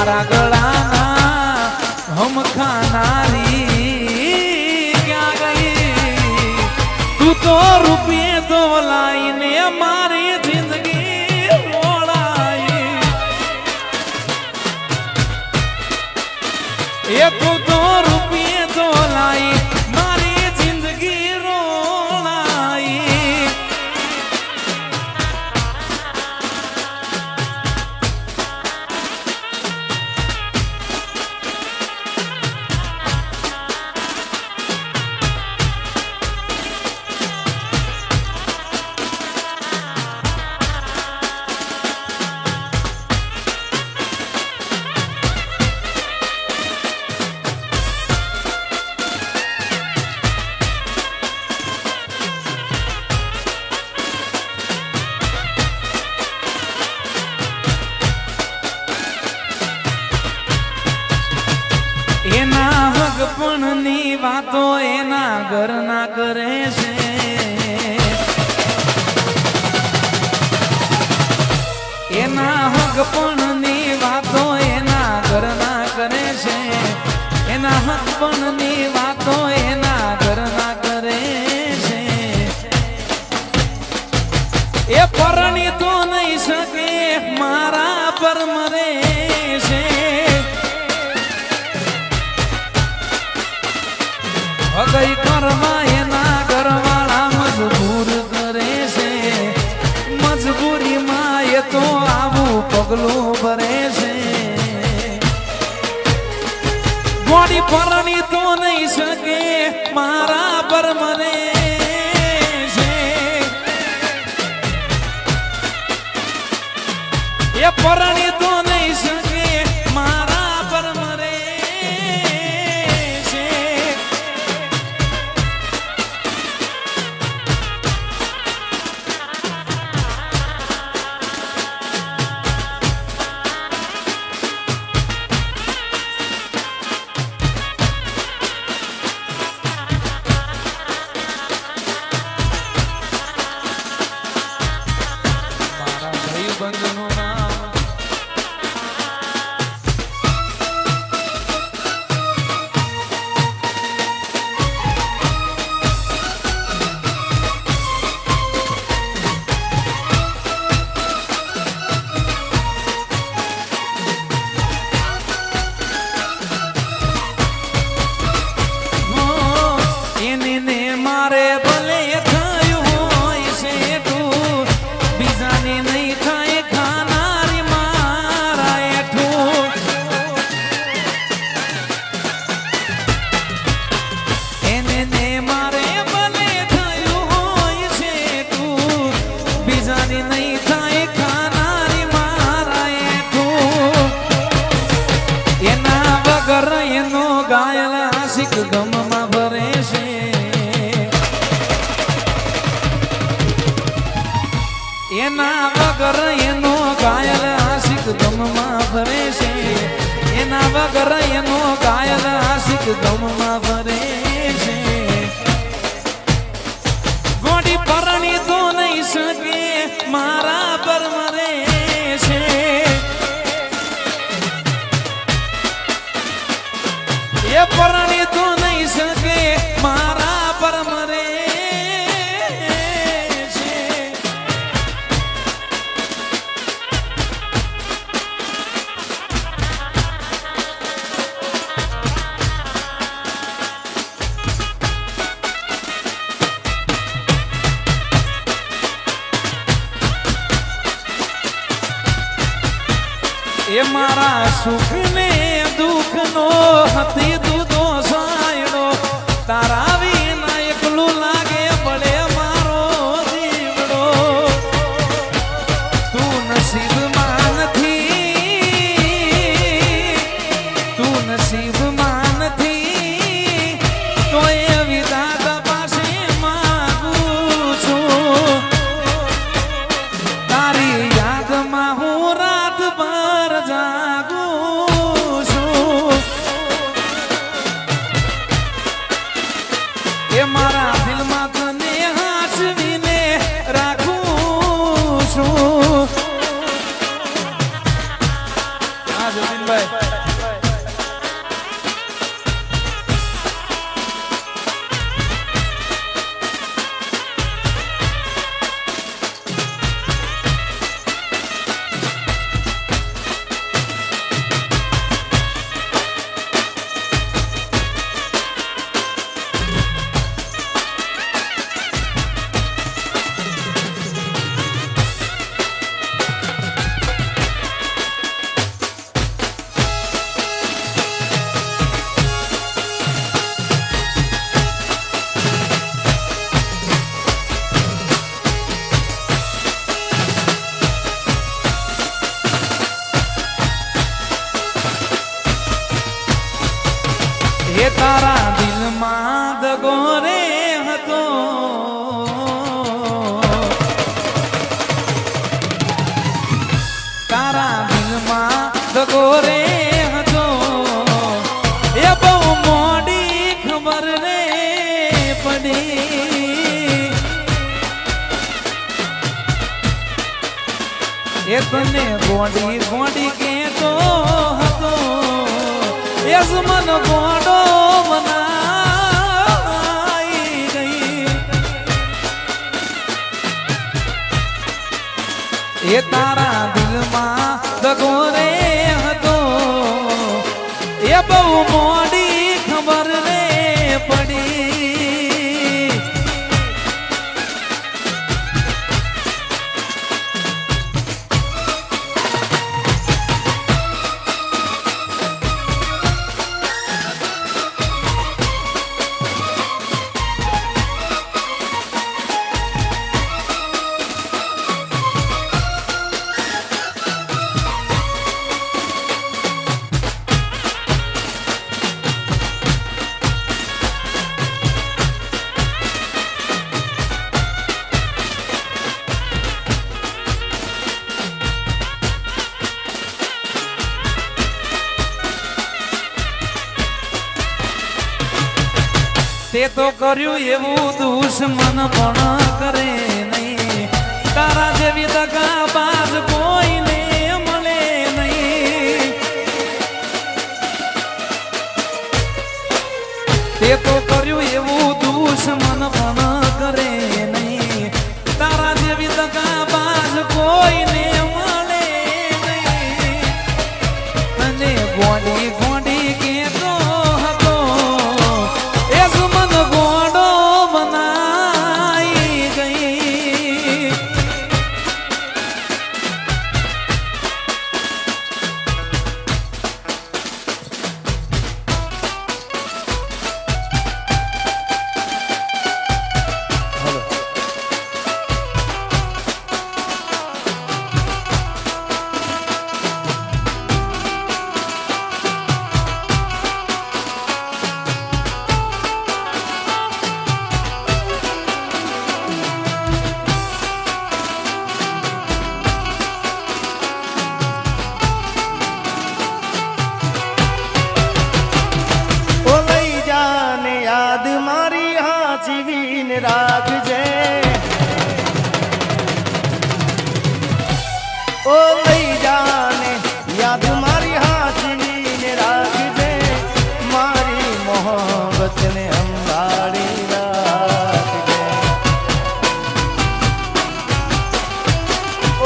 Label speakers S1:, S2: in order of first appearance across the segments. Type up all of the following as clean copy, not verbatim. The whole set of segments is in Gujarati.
S1: તારા ગળાના હમ ખાનારી ક્યાં ગઈ તું તો રૂપિયે તો લાઈને મારી જિંદગી રોળાઈ એ તું તો રૂપિયે તો લાઈ મારી જિંદગી રોળાઈ એના હગપણની વાતો એના ઘરના કરે છે એના હગપણની વાતો એના ઘરના કરે છે એના હગપણની વાતો એના ઘરના કરે છે એ પરણી તો નહીં શકે મારા પર મરે છે અગઈ કરવા એના ઘરવાળા મજબૂર કરે છે મજબૂરીમાં એ તો આવું પગલું ભરે છે ગોળી પરણી તો નહીં શકે મારા પર મરે છે એ પરણી તો નહીં શકે મારા પર મરે બંધનું નામ એને મારે ભલે થયું હોય છે તું બીજાને નહીં થાય ખાનારી મારા એઠું એને મારે ભલે થયું હોય છે તું બીજાને નહીં થાય ખાનારી મારા એઠું એના વગર એનો ગાયલ આશિક ગમમાં ભરે છે એના વગર એનો ગાયલ આશિક ગમમાં ભરે છે એના વગર એનો ગાયલ આશિક ગમમાં ભરે છે ગોડી પરણી તો નહીં શકે મારા પર મરે છે એ પરણી તો નહીં શકે મારા પર મરે એ મારા સુખ ને દુઃખ નો હતી તું તો સાયડો તારા વિના એકલું લાગે પડે મારો જીવડો તું નસીબમાં નથી તો એ વિધાતા પાસે માગું છું તારી યાદમાં હું રાત ભર જાગું છું એ મારા દિલમાં તને હાચવીને રાખું છું આજ સચિનભાઈ એ તારા દિલમાં દગો રે હતો તારા દિલમાં દગો રે હતો એ બહુ મોડી ખબર રે પડી એ તને ગોડી ગોડી કેતો હતો એ મન ગોડો બનાઈ ગઈ એ તારા દિલમાં દગો રે હતો એ બહુ મોડી ખબર રે પડી તે તો કર્યું એવું દુશ્મન પણ કરે નહીં તારા જેવી દગાબાજ કોઈને મળે નહીં તે તો કર્યું એવું દુશ્મન પણ કરે નહીં તારા જેવી દગાબાજ કોઈને મળે નહીં અને ગોડી ગોડી કેતો હતો ગોડો બનાઈ ગઈ
S2: રાખજે ઓ લઈ જાને યાદ મારી હાથની રાખજે મારી મોહબ્બત ને અંબાડી રાખજે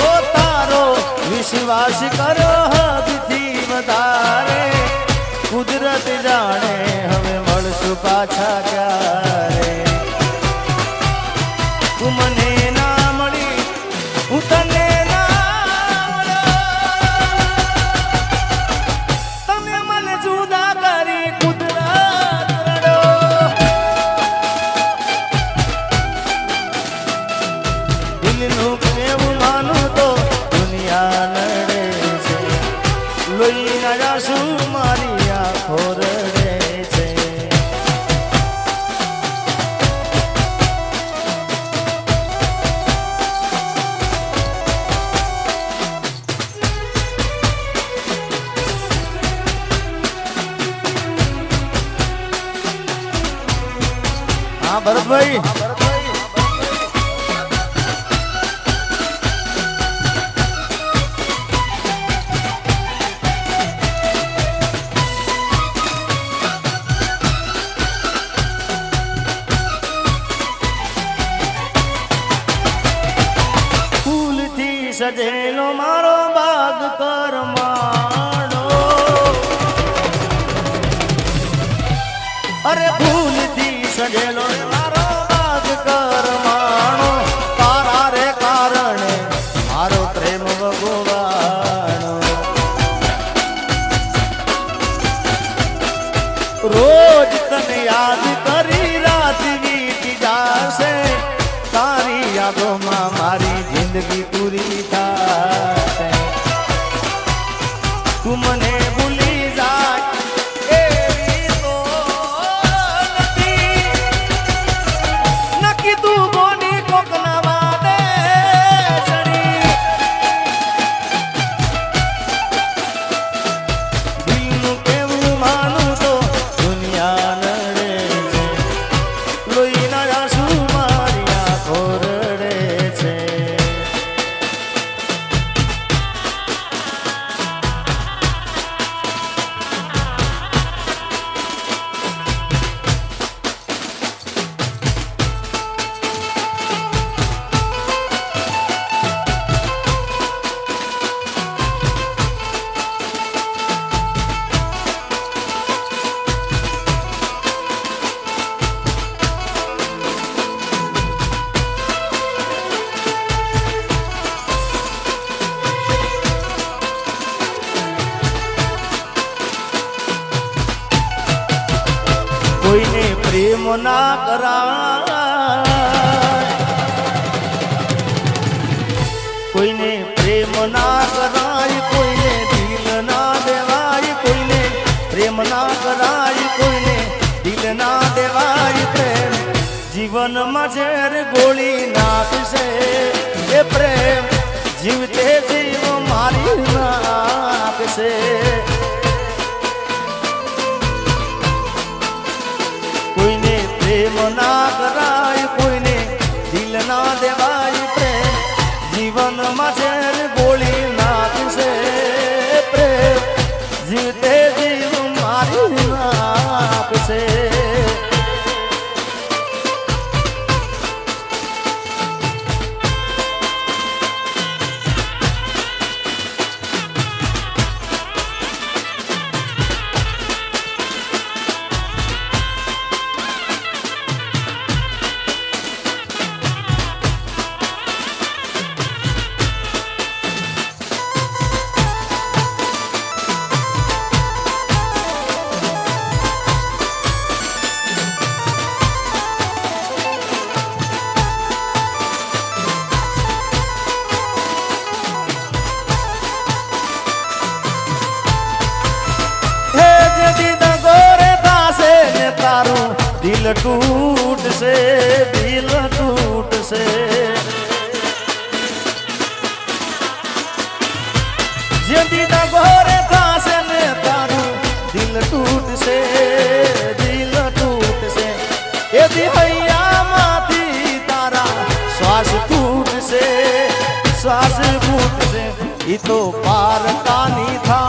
S2: ઓ તારો વિશ્વાસ કરો હદથી વધારે કુદરત જાણે હવે મળશું પાછા ક્યારે તું મને ના મળી હું તને ના મળ્યો તમે મને જુદા કરી કુદરત રડો દિલનું કેવું માનું તો દુનિયા લડે છે લોહીના આંસુ મારી આંખો રડે છે हाँ भरत भाई સજેલો મારો બાગ કરમાણો અરે ભૂલથી સજેલો મારો બાગ કરમાણો તારા રે કારણે મારો પ્રેમ ભગવાણો રોજ તને યાદ કરી રાત વીતી જાશે તારી યાદોમાં મારી જિંદગી પૂરી થાશે તું મને ભૂલી જાય એવી તો નથી નક્કી તું બોની કોકના વાદે ચડી દિલનું કેવું માનું તો દુનિયા નડે છે લોહીના આંસુ મારી આંખો રડે છે કોઈને પ્રેમ ના કરાય કોઈને પ્રેમ ના કરાય કોઈને દિલ ના દેવાય કોઈને પ્રેમ ના કરાય કોઈને દિલ ના દેવાય પ્રેમ જીવનમાં ઝેર ગોળી નાખશે એ પ્રેમ જીવતે જીવ મારી નાખશે કોઈને પ્રેમ ના કરાય કોઈને દિલ ના દેવાય પ્રેમ જીવનમાં ઝેર ગોળી નાખશે પ્રેમ જીવતે જીવ મારી નાખશે दिल टूट से जदी ना गोरे थासे ने तारू दिल टूट से ये दी हैया माथी तारा श्वास फूट से ई तो पार कानी था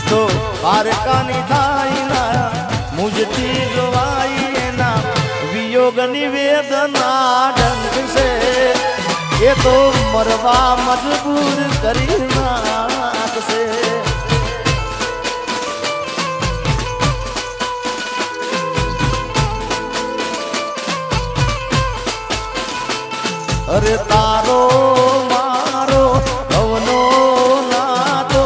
S2: तो પારકાની થાયના મુજથી જોવાઈ એના વિયોગની વેદના ડંક છે એ તો મરવા મજબૂર કરી નાખશે અરે તારો મારો ભવનો નાતો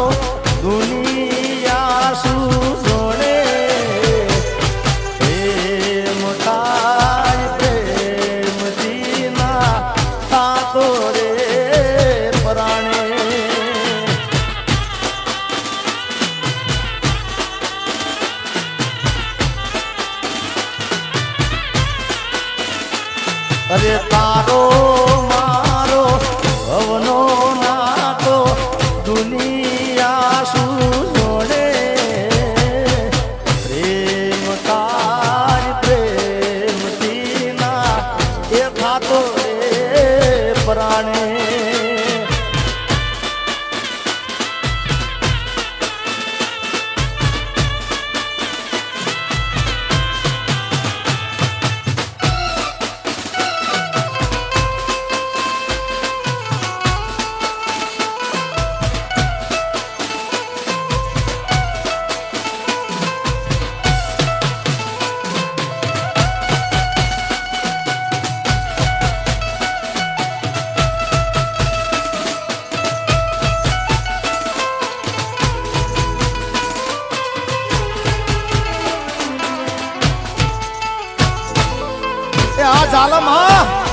S2: દુનિયા સુજોડે પ્રેમ થાય પ્રેમ દીના થાતો રે પરાણે અરે તારો મારો ભવનો નાતો દુનિયા સુજોડે પ્રેમ તારી પ્રેમ દીના એ થાતો રે પરાણે આગમ હા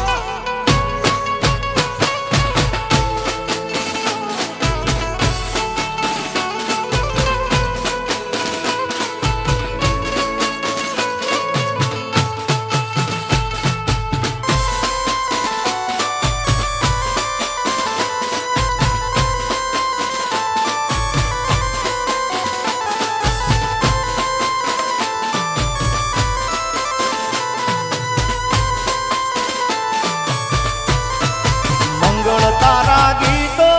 S2: મંગળ તારા ગીતો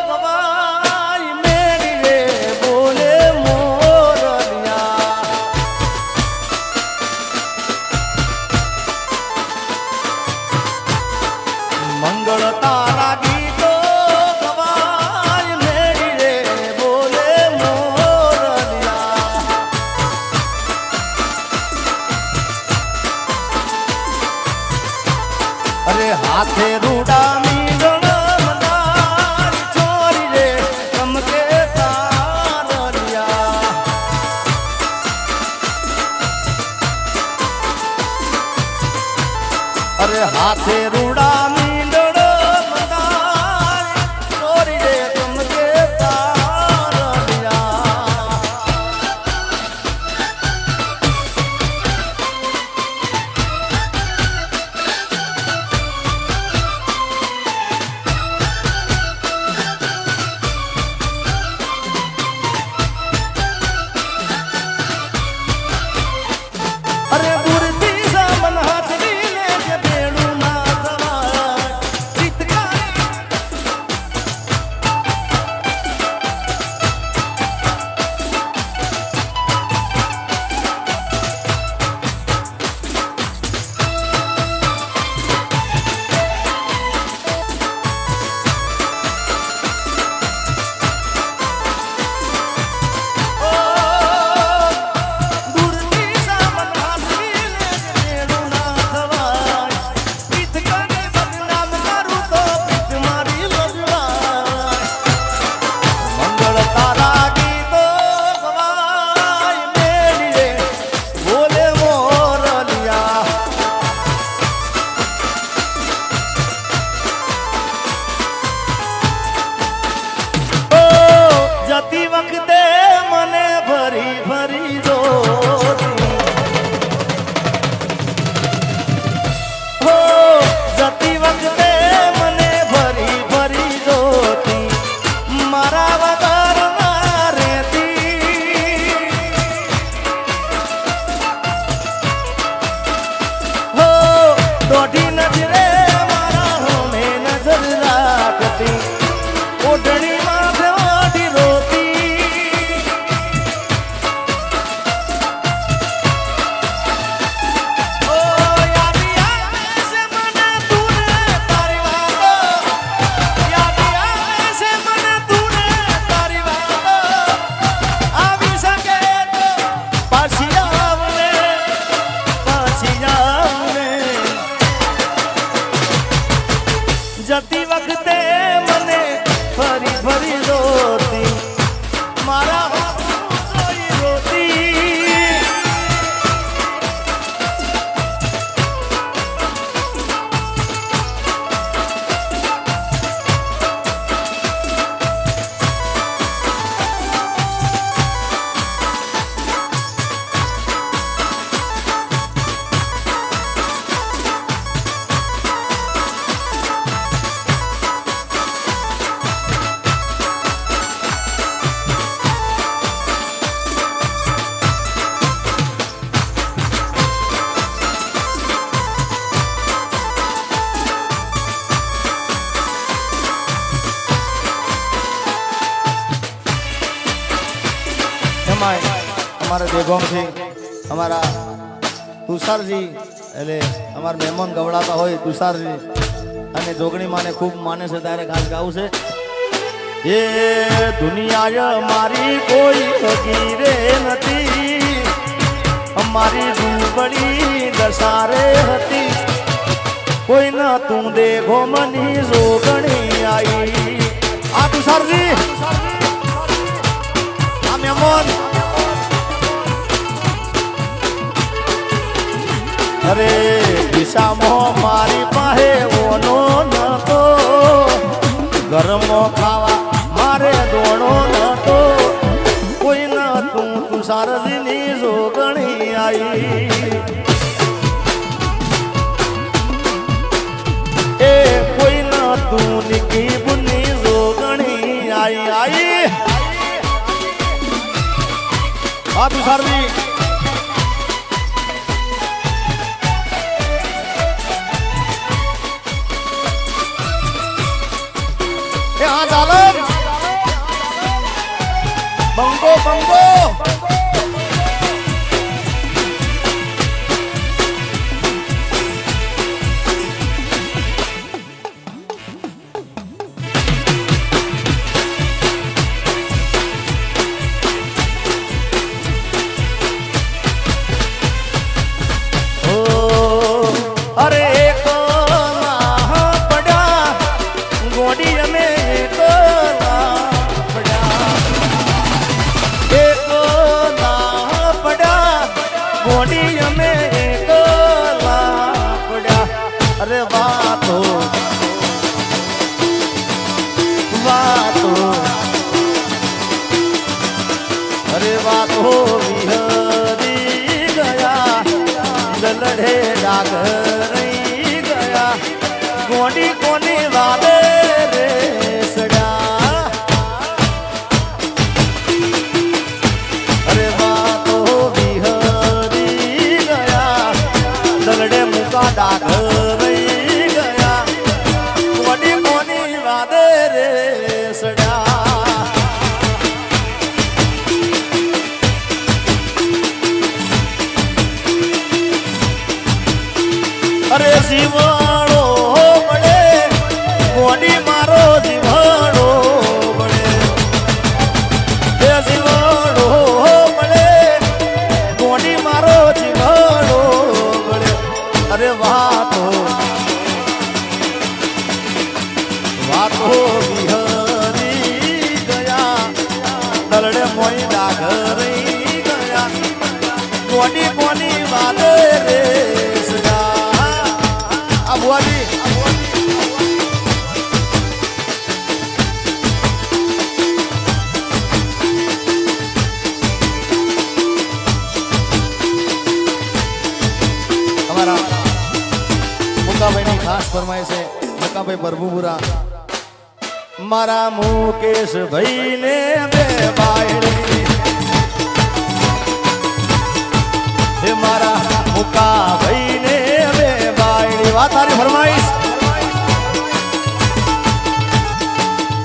S2: ગવાય મેરી રે બોલે મોરલિયા મંગળ તારા ગીતો ગવાય મેરી રે બોલે મોરલિયા અરે હાથે રૂડા અરે હાથે રૂડા મીંડળ મંદાર ચોરી રે ચમકે તારલિયા અરે ગુરતી સામન હાથરી જતી વખતે મને ફરી ફરી જોતી હો જતી વખતે મને ફરી ફરી જોતી મારા વગર ના રહેતી હો દોઢી નજરે મારા હોમે નજર રાખતી ઓઢણી જતી વખતે મને ફરી ફરી જોતી મારા જોઈ રોતી અમારા દેગોમથી અમારા તુષારજી એટલે અમારા મહેમાન ગવડાતા હોય તુષારજી અને જોગણી માને ખૂબ માને છે ત્યારે ખાસ ગાવું છે એ દુનિયા મારી કોઈ ફકીરે નથી અમારી દુબળી દશારે હતી કોઈ ન તું દેખો મની જોગણી आई આ તુષારજી આ મહેમાન અરે ખિસ્સામાં મારી પાસે ઓનો નતો ઘરમાં ખાવા મારે દોણો નતો કોઈ નતું તું સારદીની જોગણી આવી એ કોઈ નતું નિકી બુની જોગણી आई हाँ तू सारदी हाँ जालन बंगो बंगो अरे एक पड़ा गोडी में एक पड़ा एक पड़ा गोडी में एक पड़ा अरे बातो अरे बातो विहरी गया लड़े डागर गया गोडी कोनी वाले रे सड़ा अरे बातो बिहरी गया लड़े मुका डागर गया गोडी कोनी वाले रे सड़ा अरे जीवाणो बड़े गोडी मारो जीवाणो बड़े ए जीवाणो बड़े गोडी मारो जीवाणो बड़े अरे वातो बिहरी गया दलड़े मोई डागरी गया गोडी कोनी वाले रे बुआजी हमारा मुक्काभाई ની ખાસ ફરમાઈશ છે મુક્કાભાઈ બરબુપુરા મારા મુકેશ ભાઈ ને બે બાયડી હે મારા મુક્કાભાઈ ને બે વાત તારી ફરમાઈશ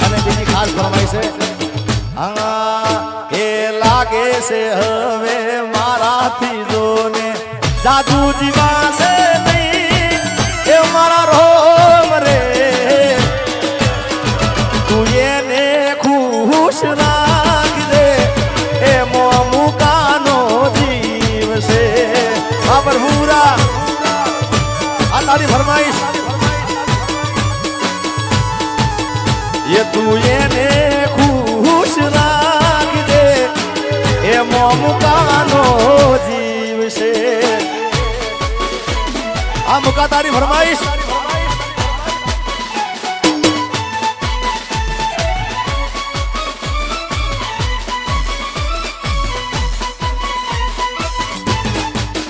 S2: અને બીજી ખાસ ફરમાઈશ છે એ લાગે છે હવે મારાથી જોને જાદુ જીવાશે નહીં એ મારા રોમ રે તું એને ખુશ રાખજે એ મોમુકાનો જીવ છે આ બરબુરા तारी फरमाइश ये तू ये खुश राख दे ये मोमुकानो जीव से आ मुका तारी फरमाइश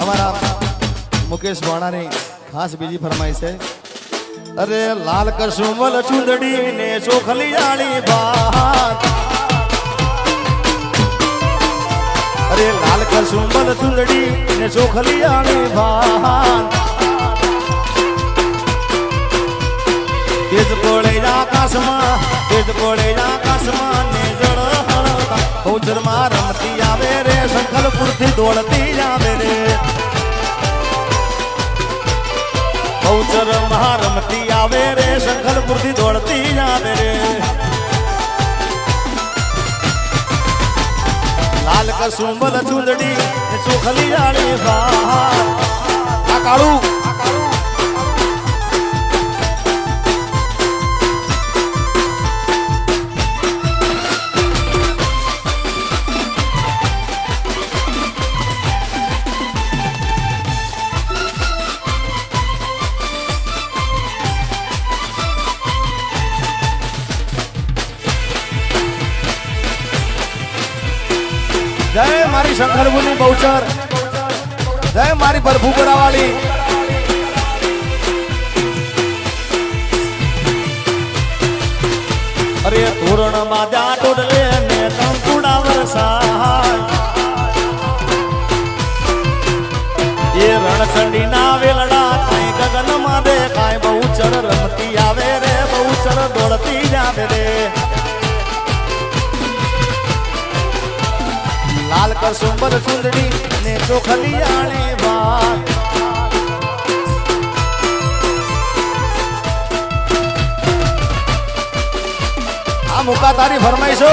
S2: हमारा मुकेश वाणा ने खास बीजी फरमाइश है अरे लाल कसुमल चुंदड़ी ने चोखलियाली बात अरे लाल कसुमल चुंदड़ी ने चोखलियाली बात तेज कोड़े आकाश में ने जड़ हड़का बहुचर मां रमती आवे रे संकलपुर थी दौड़ती आवे रे बहुचर महारमती आवे रे शंकरपुर थी दौड़ती आवे रे लाल कसुंबल चुंदड़ी चोखली जानी बाहर आ काळू જય મારી શંકરભૂની બહુચર, જય મારી ભરભૂપરાવાળી. અરે તોરણ માં જા ટોડલે ને કંકુડા વરસાય, એ રણછંડી ના વેલડા કાંઈ ગગન માં દે કાંઈ બહુચર રમતી આવે રે, બહુચર દોડતી જાવે રે. લાલ કસુંબર સુંદરી ને ચોખલિયાણી વાત, આ મુકા તારી ફરમાઈશો.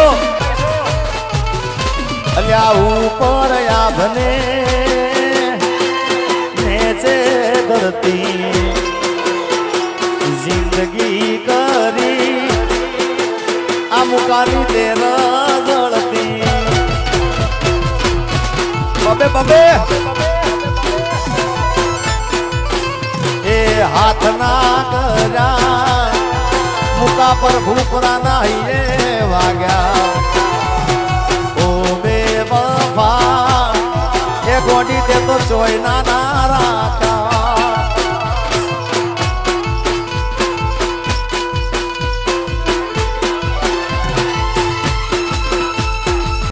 S2: અલ્યા ઉપર આભને નેચે ધરતી જિંદગી કરી, આ મુકાની તેર જળતી. બબે બબે એ હાથ ના કર્યા મુકા પર ભૂપરા નાહીએ વાગ્યા. ઓ બે વફા એ ગોડી તે તો ચોય ના